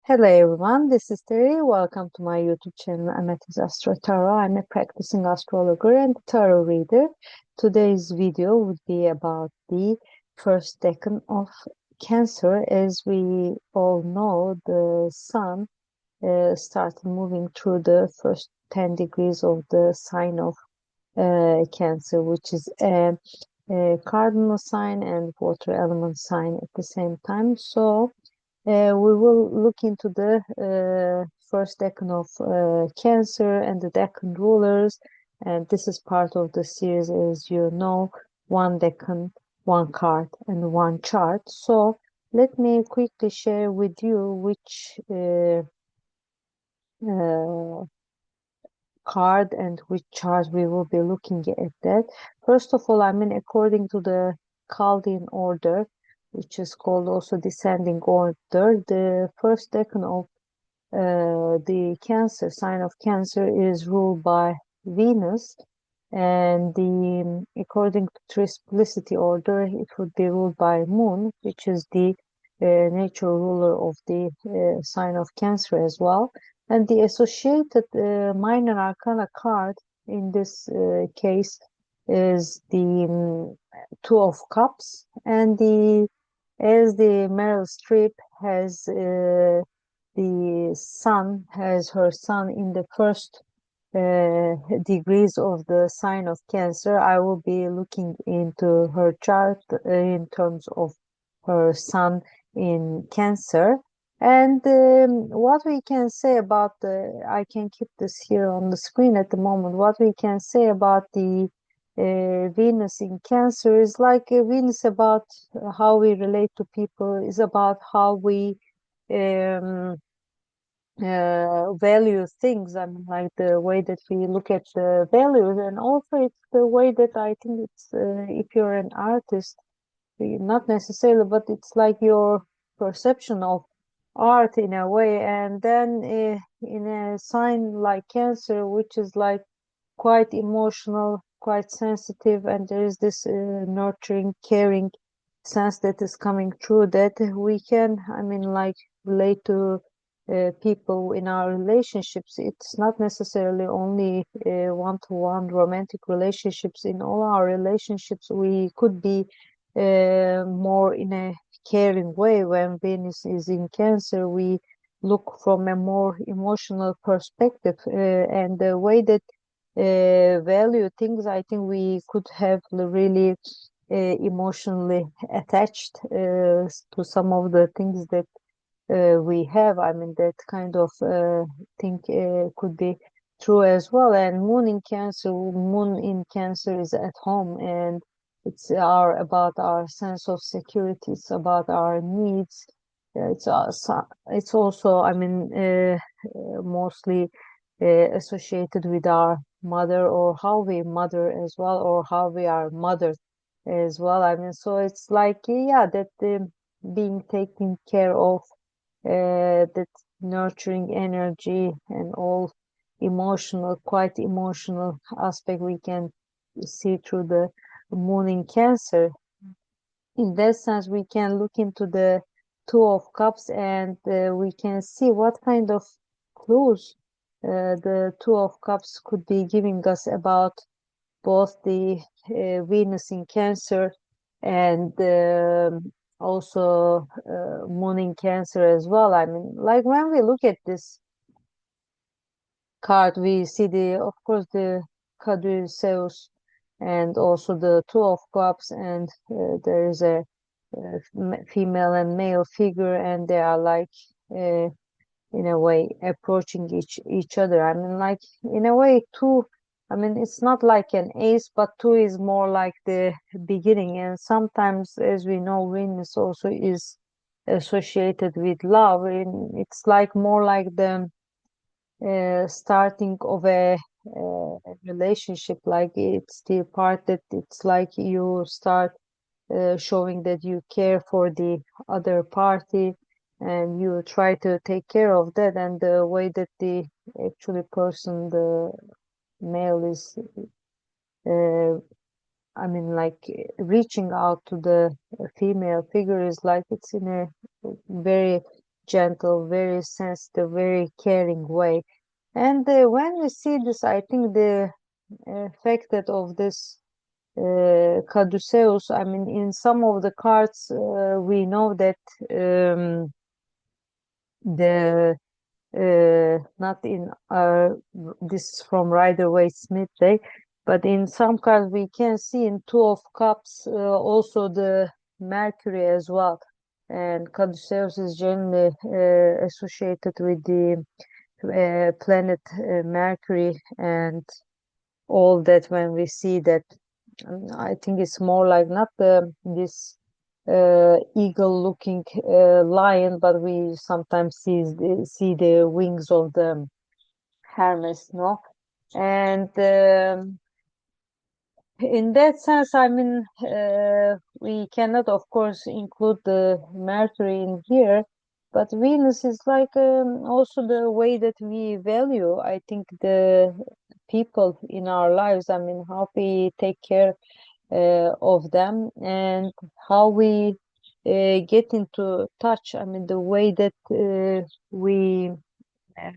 Hello everyone, this is Teri. Welcome to my YouTube channel Amethystastrotarot. I'm a practicing astrologer and tarot reader. Today's video would be about the first decan of Cancer. As we all know, the Sun started moving through the first 10 degrees of the sign of Cancer, which is a cardinal sign and water element sign at the same time. So we will look into the first decan of Cancer and the decan rulers, and this is part of the series, as you know, one decan, one card, and one chart. So let me quickly share with you which uh, card and which chart we will be looking at that. First of all, according to the Chaldean order, which is called also descending order, the first decan of the Cancer sign of Cancer is ruled by Venus, and the according to Triplicity order, it would be ruled by Moon, which is the natural ruler of the sign of Cancer as well. And the associated minor arcana card in this case is the Two of Cups, and the as the Meryl Streep has the sun has her sun in the first degrees of the sign of Cancer. I will be looking into her chart in terms of her sun in Cancer. And what we can say about I can keep this here on the screen at the moment. What we can say about the Venus in Cancer is like Venus about how we relate to people, is about how we um, value things. Like the way that we look at the values, and also it's the way that I think it's if you're an artist, not necessarily, but it's like your perception of art in a way. And then in a sign like Cancer, which is like quite emotional, quite sensitive, and there is this nurturing, caring sense that is coming through, that we can, like, relate to people in our relationships. It's not necessarily only one-to-one romantic relationships. In all our relationships, we could be more in a caring way. When Venus is in Cancer, we look from a more emotional perspective, and the way that value things, I think we could have really emotionally attached to some of the things that we have. That kind of thing could be true as well. And Moon in Cancer is at home, and it's about our sense of security. It's about our needs. It's also, mostly associated with our mother, or how we mother as well, or how we are mothered as well. So it's like, yeah, that being taken care of, that nurturing energy and all quite emotional aspect we can see through the moon in Cancer. In that sense, we can look into the Two of Cups, and we can see what kind of clues the Two of Cups could be giving us about both the Venus in Cancer and also Moon in Cancer as well. Like when we look at this card, we see of course, the Caduceus and also the Two of Cups, and there is a female and male figure, and they are like uh, in a way approaching each other. Like, in a way, two. It's not like an ace, but two is more like the beginning. And sometimes, as we know, Venus also is associated with love, and it's like more like the starting of a relationship. Like, it's the part that it's like you start showing that you care for the other party, and you try to take care of that. And the way that the actually person, the male, is uh, like reaching out to the female figure, is like it's in a very gentle, very sensitive, very caring way. And when we see this, I think the fact that of this caduceus, I mean, in some of the cards, we know that the not in this from Rider-Waite-Smith day, but in some cards we can see in Two of Cups also the Mercury as well. And Caduceus is generally associated with the planet Mercury and all that. When we see that, I think it's more like not this eagle looking lion, but we sometimes see the wings of the Hermes, no? And in that sense, I mean, we cannot, of course, include the Mercury in here, but Venus is like also the way that we value, I think, the people in our lives. I mean, how we take care of them and how we get into touch. I mean, the way that we uh,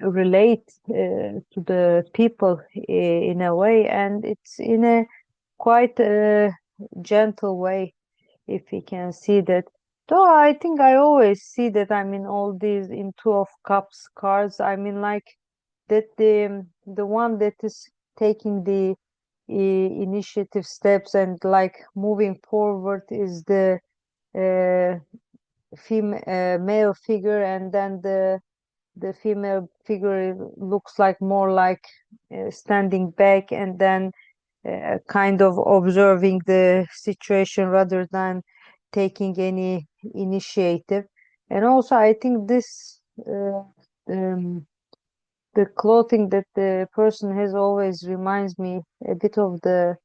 relate to the people in a way, and it's in a quite gentle way, if we can see that. Though I think I always see that, I mean, all these in Two of Cups cards, I mean, like that the one that is taking the initiative steps and like moving forward is the uh, male figure, and then the female figure looks like more like standing back and then kind of observing the situation rather than taking any initiative. And also, I think this the clothing that the person has always reminds me a bit of the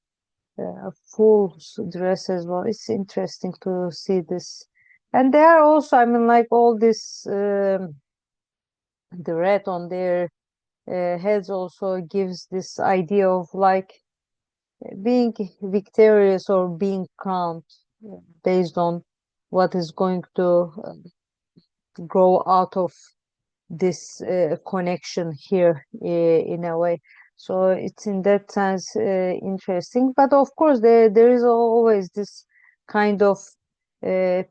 fool's dress as well. It's interesting to see this. And there are also, I mean, like all this, the red on their heads also gives this idea of like being victorious or being crowned based on what is going to grow out of this connection here in a way. So it's in that sense interesting. But of course, there is always this kind of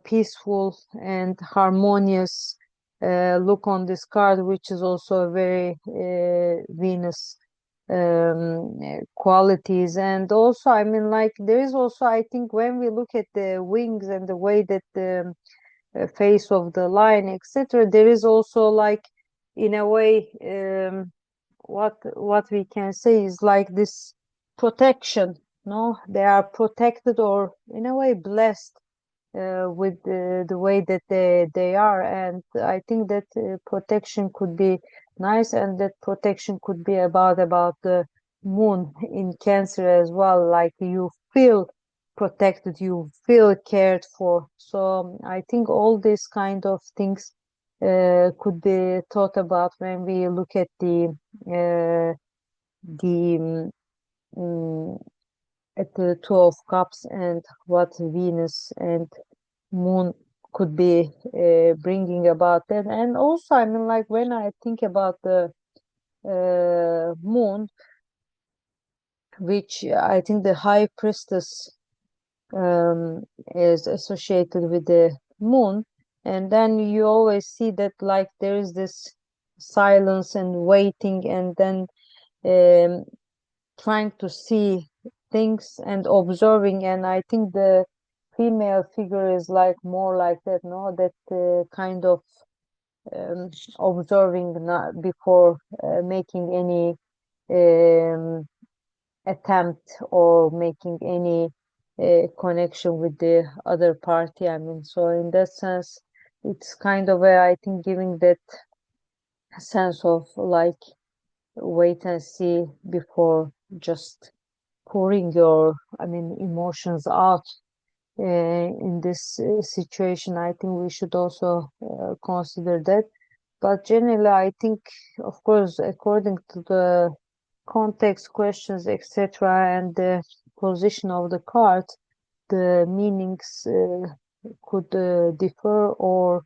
peaceful and harmonious look on this card, which is also very Venus qualities. And also, I mean, like there is also, I think, when we look at the wings and the way that the face of the lion, etc., there is also like in a way what we can say is like this protection. No, they are protected or in a way blessed with the way that they are. And I think that protection could be nice, and that protection could be about the moon in Cancer as well. Like you feel protected, you feel cared for. So I think all these kind of things could be thought about when we look at the mm, at the Two of Cups and what Venus and Moon could be bringing about that. And also, I mean, like when I think about the Moon, which I think the High Priestess is associated with the Moon, and then you always see that like there is this silence and waiting, and then um, trying to see things and observing. And I think the female figure is like more like that, no, that kind of um, observing not before making any um, attempt or making any connection with the other party. I mean, so in that sense, it's kind of I think giving that sense of like wait and see before just pouring your, I mean, emotions out in this situation. I think we should also consider that. But generally, I think, of course, according to the context, questions, etc., and the position of the card, the meanings could differ or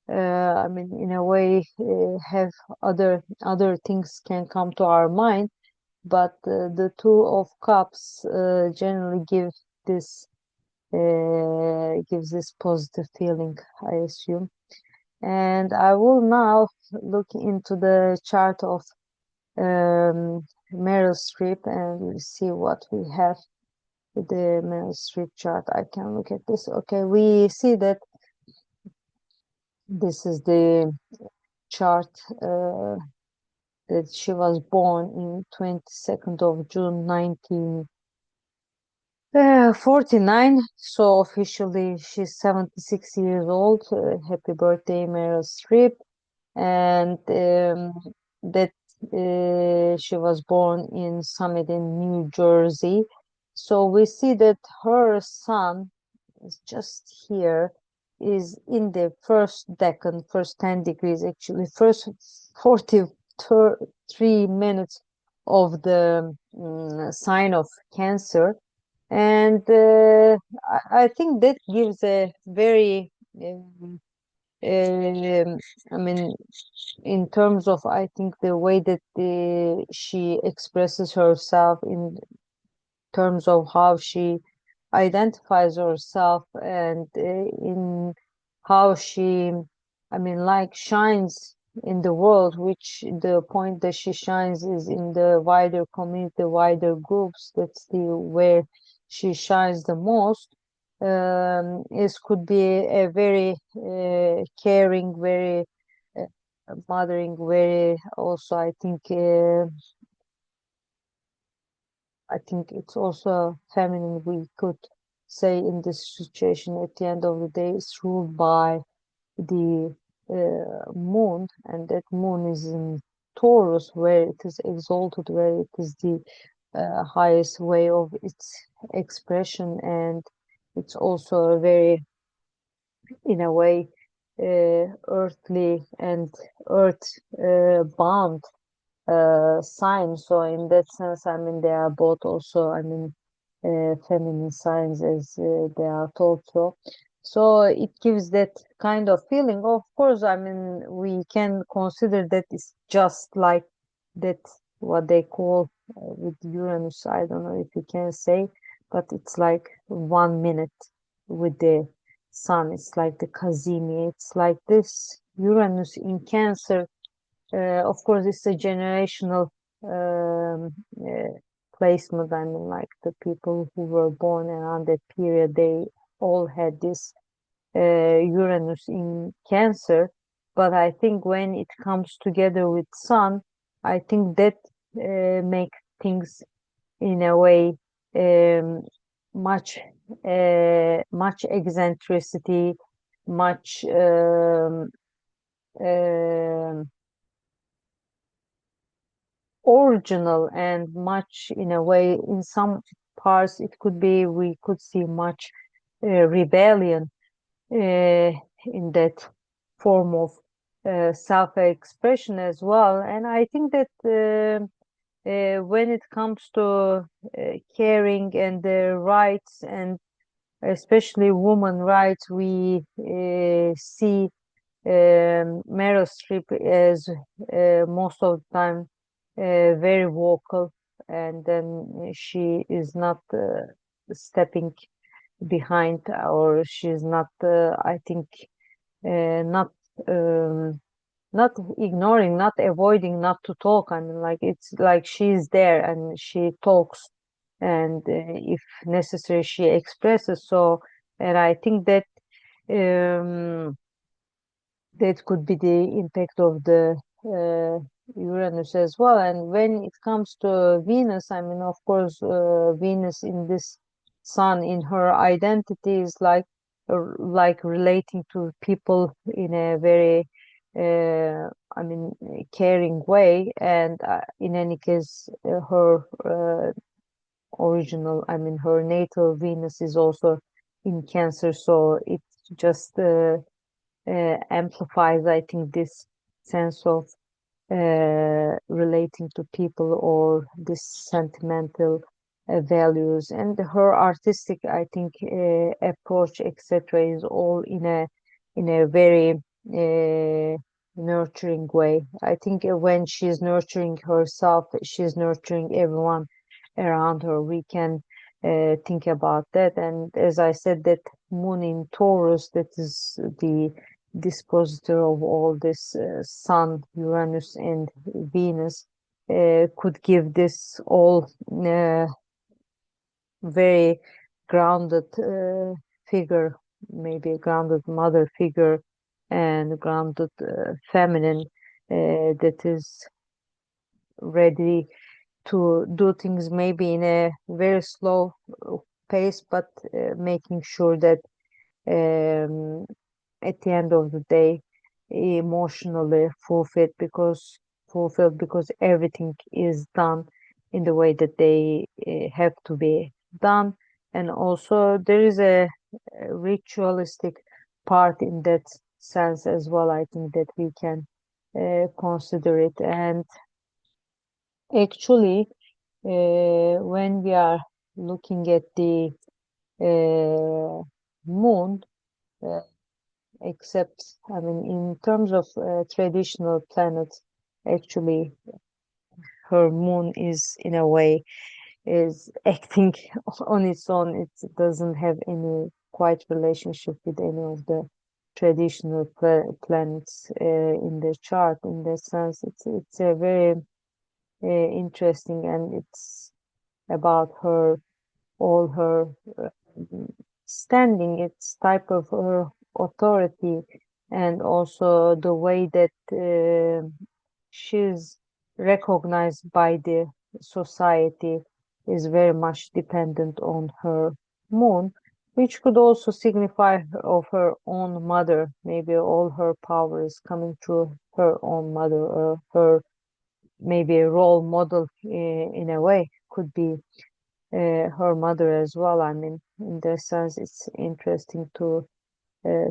I mean, in a way, have other things can come to our mind, but the Two of Cups generally this gives this positive feeling, I assume. And I will now look into the chart of Meryl Streep, and we'll see what we have with the Meryl Streep chart. I can look at this. Okay, we see that this is the chart that she was born in 22nd of June 1949. So officially she's 76 years old. Happy birthday, Meryl Streep. And that she was born in Summit in New Jersey. So we see that her sun is just here, is in the first decan, first 10 degrees, actually, first 43 minutes of the sign of Cancer. And I think that gives a very, I mean, in terms of, I think, the way that she expresses herself, in terms of how she identifies herself, and in how she, I mean, like, shines in the world, which the point that she shines is in the wider community, wider groups. That's the where she shines the most. Is could be a very caring, very uh, mothering, very also, I think it's also feminine, we could say, in this situation. At the end of the day, it's ruled by the moon, and that moon is in Taurus, where it is exalted, where it is the highest way of its expression, and it's also a very, in a way, earthly and earth bound sign. So in that sense, I mean, they are both also, I mean, feminine signs, as they are told so. So it gives that kind of feeling. Of course, I mean, we can consider that it's just like that, what they call with Uranus, I don't know if you can say, but it's like 1 minute with the sun. It's like the Kazimi. It's like this Uranus in Cancer. Of course, it's a generational placement. I mean, like, the people who were born around that period, they all had this Uranus in Cancer. But I think when it comes together with Sun, I think that make things, in a way, um, much much eccentricity, much um original, and much, in a way, in some parts it could be, we could see much rebellion in that form of self-expression as well. And I think that when it comes to caring and the rights, and especially women rights, we see Meryl Streep as most of the time very vocal, and then she is not stepping behind, or she's not, I think, not um, not ignoring, not avoiding, not to talk. I mean, like, it's like she's there and she talks, and if necessary, she expresses. So, and I think that um, that could be the impact of the Uranus as well. And when it comes to Venus, I mean, of course, Venus in this sun, in her identity, is like relating to people in a very, I mean, caring way. And in any case, her original, I mean, her natal Venus is also in Cancer, so it just amplifies, I think, this sense of relating to people, or this sentimental values. And her artistic, I think, approach, etc., is all in a very nurturing way. I think when she's nurturing herself, she's nurturing everyone around her. We can think about that. And as I said, that moon in Taurus, that is the dispositor of all this Sun, Uranus, and Venus, could give this all very grounded figure, maybe a grounded mother figure and grounded feminine that is ready to do things maybe in a very slow pace, but making sure that um, at the end of the day emotionally fulfilled because everything is done in the way that they have to be done. And also there is a ritualistic part in that sense as well. I think that we can consider it. And actually when we are looking at the moon, uh, except, I mean, in terms of traditional planets, actually, her moon is in a way is acting on its own. It doesn't have any quite relationship with any of the traditional planets in the chart. In that sense, it's a very interesting, and it's about her all her uh, standing, its type of authority, and also the way that she's recognized by the society is very much dependent on her moon, which could also signify of her own mother. Maybe all her power is coming through her own mother, or her maybe a role model in a way could be her mother as well. I mean, in that sense, it's interesting to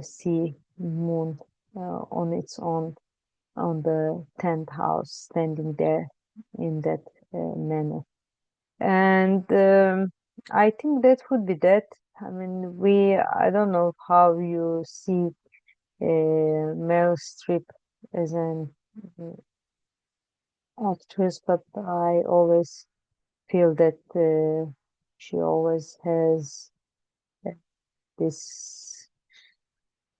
see moon on its own on the 10th house, standing there in that manner. And I think that would be that. I mean, I don't know how you see Meryl Streep as an actress, but I always feel that she always has this.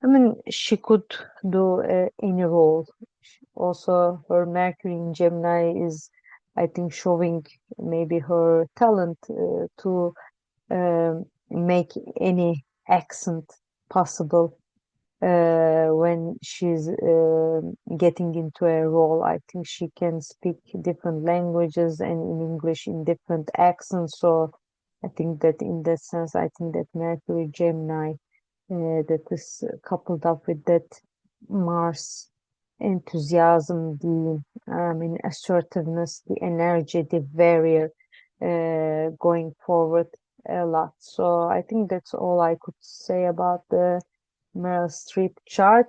I mean, she could do any role. Also, her Mercury in Gemini is, I think, showing maybe her talent to make any accent possible when she's getting into a role. I think she can speak different languages and in English in different accents. So I think that in that sense, I think that Mercury Gemini that is coupled up with that Mars enthusiasm, the I mean assertiveness, the energy, the warrior going forward a lot. So I think that's all I could say about the Meryl Streep chart.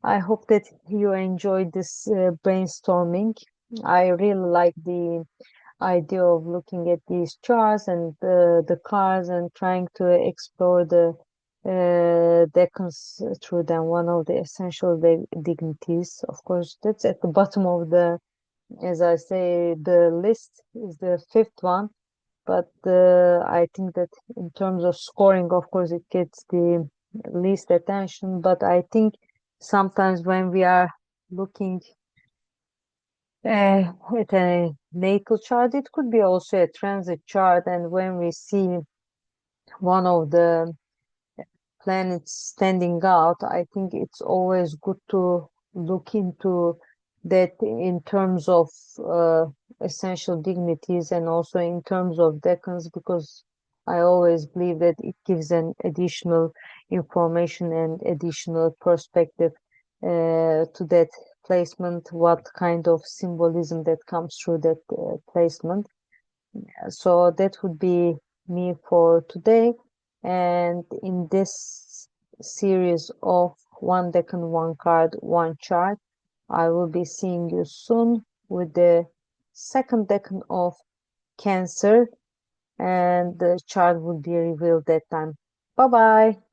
I hope that you enjoyed this brainstorming. I really like the idea of looking at these charts and the cards and trying to explore the decans through them. One of the essential dignities, of course, that's at the bottom of the, as I say, the list is the fifth one. But I think that in terms of scoring, of course, it gets the least attention. But I think sometimes when we are looking at a natal chart, it could be also a transit chart. And when we see one of the planets standing out, I think it's always good to look into that in terms of essential dignities and also in terms of decans, because I always believe that it gives an additional information and additional perspective to that placement, what kind of symbolism that comes through that placement. So that would be me for today. And in this series of one decan, one card, one chart, I will be seeing you soon with the second decan of Cancer, and the chart will be revealed that time. Bye bye.